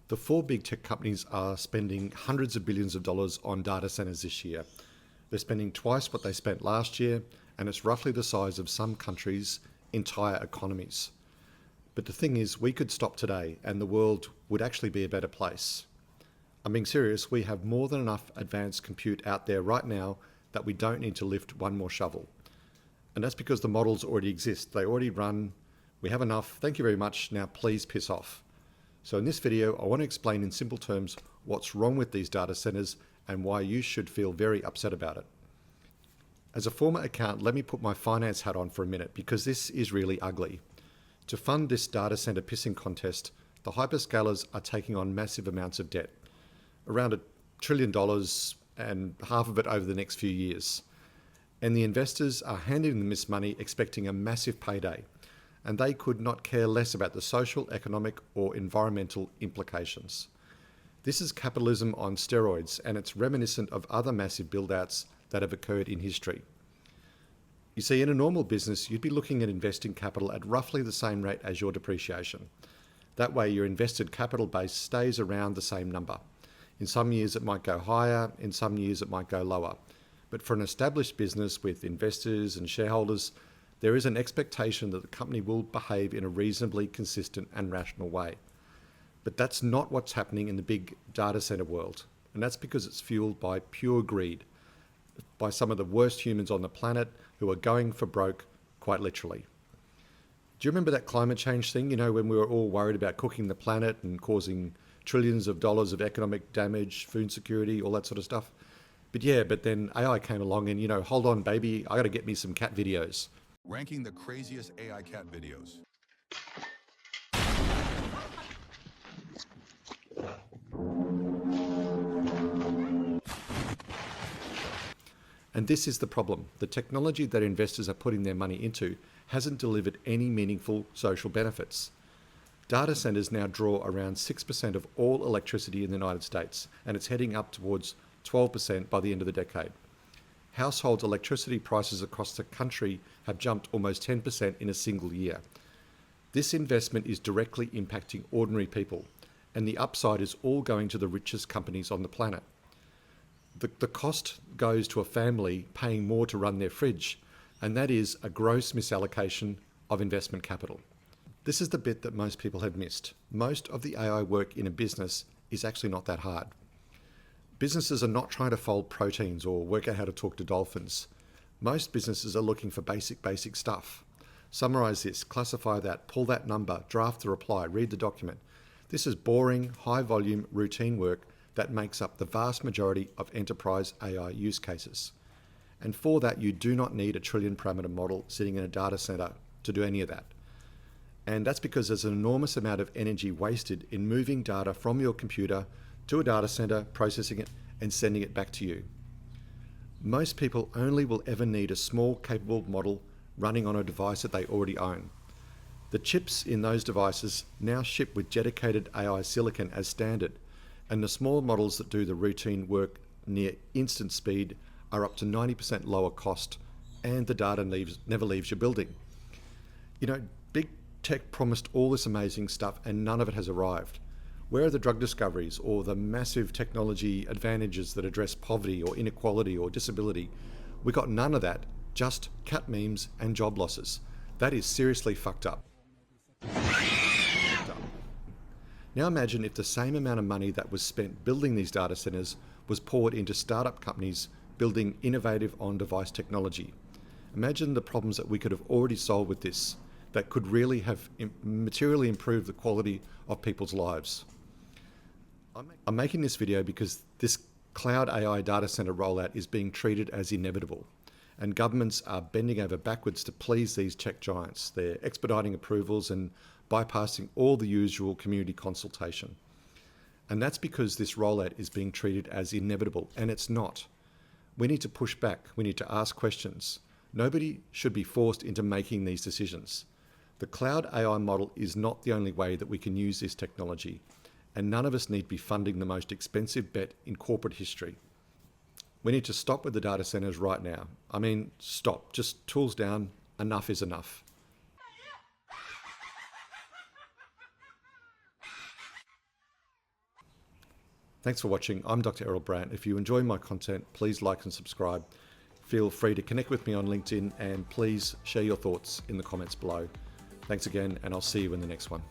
The four big tech companies are spending hundreds of billions of dollars on data centers this year. They're spending twice what they spent last year, and it's roughly the size of some countries' entire economies. But the thing is, we could stop today and the world would actually be a better place. I'm being serious, we have more than enough advanced compute out there right now that we don't need to lift one more shovel. And that's because the models already exist, they already run, we have enough, thank you very much, now please piss off. So in this video, I want to explain in simple terms what's wrong with these data centers and why you should feel very upset about it. As a former accountant, let me put my finance hat on for a minute because this is really ugly. To fund this data center pissing contest, the hyperscalers are taking on massive amounts of debt, around $1 trillion and half of it over the next few years. And the investors are handing them this money expecting a massive payday. And they could not care less about the social, economic, or environmental implications. This is capitalism on steroids, and it's reminiscent of other massive build-outs that have occurred in history. You see, in a normal business, you'd be looking at investing capital at roughly the same rate as your depreciation. That way, your invested capital base stays around the same number. In some years, it might go higher, in some years, it might go lower. But for an established business with investors and shareholders, there is an expectation that the company will behave in a reasonably consistent and rational way. But that's not what's happening in the big data center world. And that's because it's fueled by pure greed, by some of the worst humans on the planet who are going for broke, quite literally. Do you remember that climate change thing? You know, when we were all worried about cooking the planet and causing trillions of dollars of economic damage, food security, all that sort of stuff? But then AI came along and, hold on, baby, I got to get me some cat videos. Ranking the craziest AI cat videos. And this is the problem. The technology that investors are putting their money into hasn't delivered any meaningful social benefits. Data centers now draw around 6% of all electricity in the United States, and it's heading up towards 12% by the end of the decade. Household electricity prices across the country have jumped almost 10% in a single year. This investment is directly impacting ordinary people, and the upside is all going to the richest companies on the planet. The cost goes to a family paying more to run their fridge, and that is a gross misallocation of investment capital. This is the bit that most people have missed. Most of the AI work in a business is actually not that hard. Businesses are not trying to fold proteins or work out how to talk to dolphins. Most businesses are looking for basic stuff. Summarize this, classify that, pull that number, draft the reply, read the document. This is boring, high volume, routine work that makes up the vast majority of enterprise AI use cases. And for that, you do not need a trillion parameter model sitting in a data center to do any of that. And that's because there's an enormous amount of energy wasted in moving data from your computer to a data center, processing it, and sending it back to you. Most people only will ever need a small, capable model running on a device that they already own. The chips in those devices now ship with dedicated AI silicon as standard, and the small models that do the routine work near instant speed are up to 90% lower cost, and the data never leaves your building. Big tech promised all this amazing stuff, and none of it has arrived. Where are the drug discoveries or the massive technology advantages that address poverty or inequality or disability? We got none of that, just cat memes and job losses. That is seriously fucked up. Now imagine if the same amount of money that was spent building these data centers was poured into startup companies building innovative on-device technology. Imagine the problems that we could have already solved with this that could really have materially improved the quality of people's lives. I'm making this video because this cloud AI data center rollout is being treated as inevitable, and governments are bending over backwards to please these tech giants. They're expediting approvals and bypassing all the usual community consultation. And that's because this rollout is being treated as inevitable, and it's not. We need to push back. We need to ask questions. Nobody should be forced into making these decisions. The cloud AI model is not the only way that we can use this technology, and none of us need to be funding the most expensive bet in corporate history. We need to stop with the data centers right now. I mean, stop. Just tools down. Enough is enough. Thanks for watching. I'm Dr. Errol Brandt. If you enjoy my content, please like and subscribe. Feel free to connect with me on LinkedIn and please share your thoughts in the comments below. Thanks again, and I'll see you in the next one.